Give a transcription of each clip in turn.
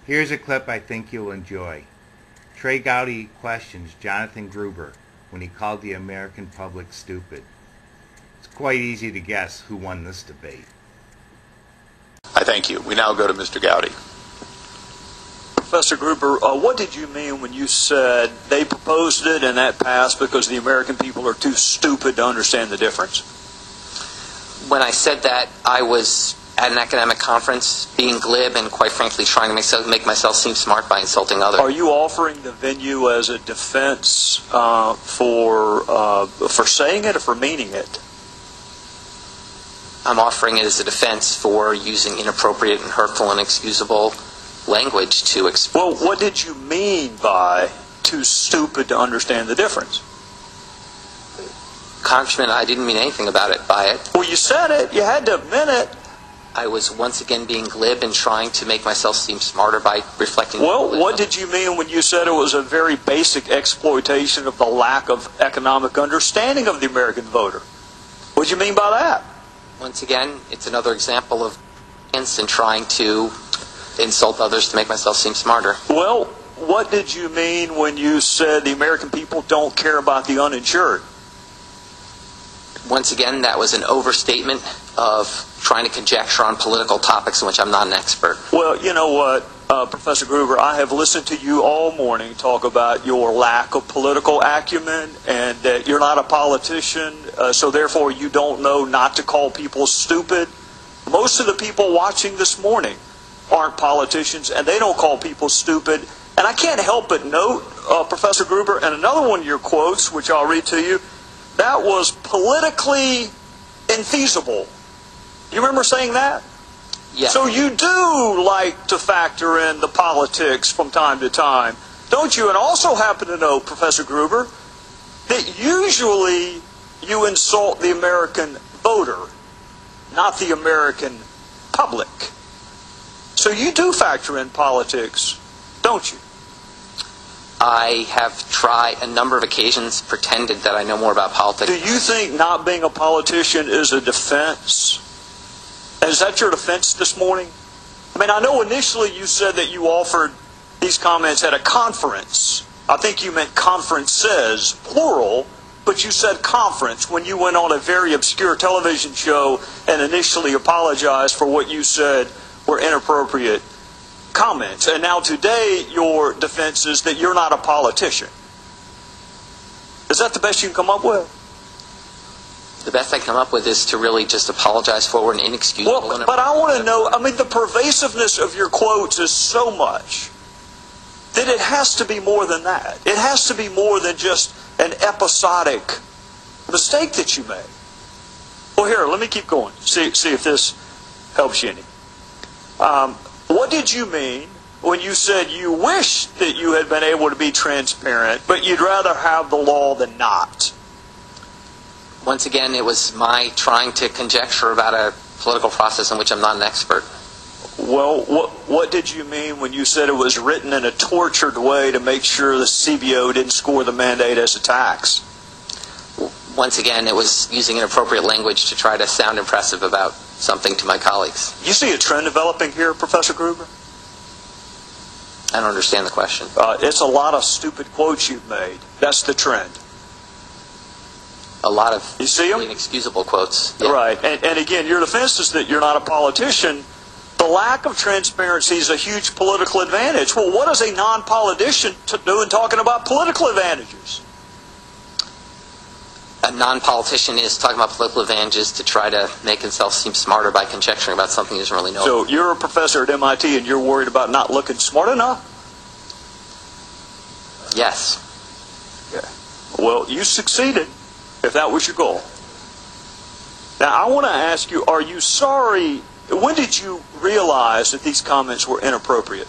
Here's a clip I think you'll enjoy. Trey Gowdy questions Jonathan Gruber when he called the American public stupid. It's quite easy to guess who won this debate. I thank you. We now go to Mr. Gowdy. Professor Gruber, what did you mean when you said they proposed it and that passed because the American people are too stupid to understand the difference? When I said that, I was at an academic conference being glib and, quite frankly, trying to make myself seem smart by insulting others. Are you offering the venue as a defense for saying it or for meaning it? I'm offering it as a defense for using inappropriate and hurtful and inexcusable language to express. Well, what did you mean by too stupid to understand the difference? Congressman, I didn't mean anything about it by it. Well, you said it. You had to admit it. I was once again being glib and trying to make myself seem smarter by reflecting. Well, what did you mean when you said it was a very basic exploitation of the lack of economic understanding of the American voter? What did you mean by that? Once again, it's another example of and trying to insult others to make myself seem smarter. Well, what did you mean when you said the American people don't care about the uninsured? Once again, that was an overstatement of trying to conjecture on political topics in which I'm not an expert. Well, you know what, Professor Gruber, I have listened to you all morning talk about your lack of political acumen and that you're not a politician, so therefore you don't know not to call people stupid. Most of the people watching this morning aren't politicians, and they don't call people stupid. And I can't help but note, Professor Gruber, and another one of your quotes, which I'll read to you, that was politically infeasible. You remember saying that? Yes. So you do like to factor in the politics from time to time, don't you? And also happen to know, Professor Gruber, that usually you insult the American voter, not the American public. So you do factor in politics, don't you? I have tried a number of occasions, pretended that I know more about politics. Do you think not being a politician is a defense? Is that your defense this morning? I mean, I know initially you said that you offered these comments at a conference. I think you meant conferences, plural, but you said conference when you went on a very obscure television show and initially apologized for what you said were inappropriate comments. And now today your defense is that you're not a politician. Is that the best you can come up with? The best I come up with is to really just apologize for an inexcusable. Well, but I want to know, I mean, the pervasiveness of your quotes is so much that it has to be more than that. It has to be more than just an episodic mistake that you made. Well, here, let me keep going. See if this helps you any. What did you mean when you said you wish that you had been able to be transparent, but you'd rather have the law than not? Once again, it was my trying to conjecture about a political process in which I'm not an expert. Well, what did you mean when you said it was written in a tortured way to make sure the CBO didn't score the mandate as a tax? Once again, it was using inappropriate language to try to sound impressive about something to my colleagues. You see a trend developing here, Professor Gruber? I don't understand the question. It's a lot of stupid quotes you've made. That's the trend. A lot of you see them? Inexcusable quotes. Yeah. Right. And again, your defense is that you're not a politician. The lack of transparency is a huge political advantage. Well, what does a non-politician do in talking about political advantages? A non-politician is talking about political advantages to try to make himself seem smarter by conjecturing about something he doesn't really know. So you're a professor at MIT and you're worried about not looking smart enough? Yes. Yeah. Well, you succeeded, if that was your goal. Now, I want to ask you, are you sorry? When did you realize that these comments were inappropriate?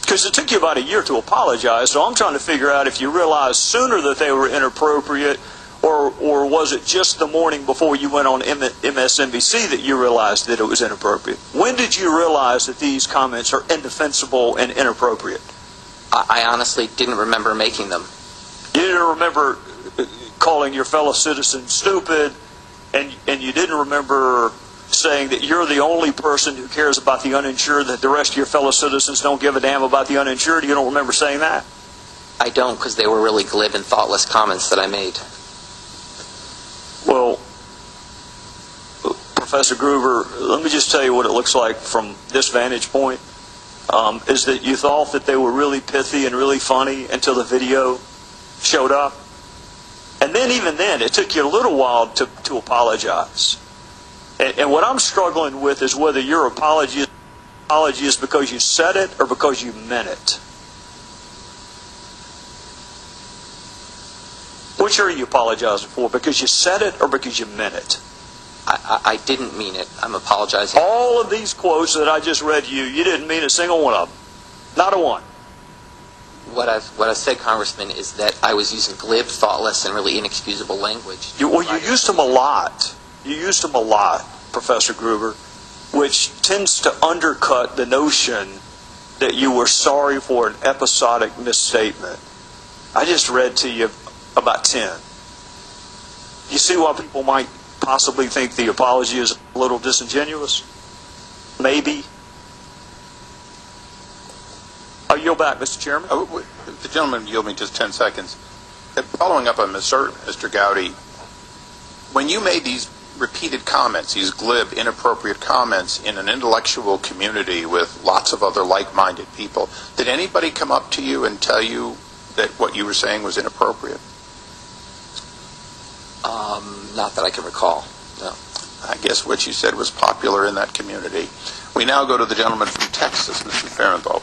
Because it took you about a year to apologize, so I'm trying to figure out if you realized sooner that they were inappropriate, or was it just the morning before you went on MSNBC that you realized that it was inappropriate? When did you realize that these comments are indefensible and inappropriate? I honestly didn't remember making them. You didn't remember calling your fellow citizens stupid, and you didn't remember saying that you're the only person who cares about the uninsured, that the rest of your fellow citizens don't give a damn about the uninsured? You don't remember saying that? I don't, because they were really glib and thoughtless comments that I made. Well, Professor Gruber, let me just tell you what it looks like from this vantage point, is that you thought that they were really pithy and really funny until the video showed up. And then even then, it took you a little while to apologize. And what I'm struggling with is whether your apology is because you said it or because you meant it. Which are you apologizing for? Because you said it or because you meant it? I didn't mean it. I'm apologizing. All of these quotes that I just read you didn't mean a single one of them. Not a one. What I've said, Congressman, is that I was using glib, thoughtless, and really inexcusable language. You used them a lot. You used them a lot, Professor Gruber, which tends to undercut the notion that you were sorry for an episodic misstatement. I just read to you about 10. You see why people might possibly think the apology is a little disingenuous? Maybe. I'll yield back, Mr. Chairman. The gentleman yield me just 10 seconds. Following up on Mr. Gowdy, when you made these repeated comments, these glib, inappropriate comments in an intellectual community with lots of other like-minded people, did anybody come up to you and tell you that what you were saying was inappropriate? Not that I can recall, no. I guess what you said was popular in that community. We now go to the gentleman from Texas, Mr. Farenthold.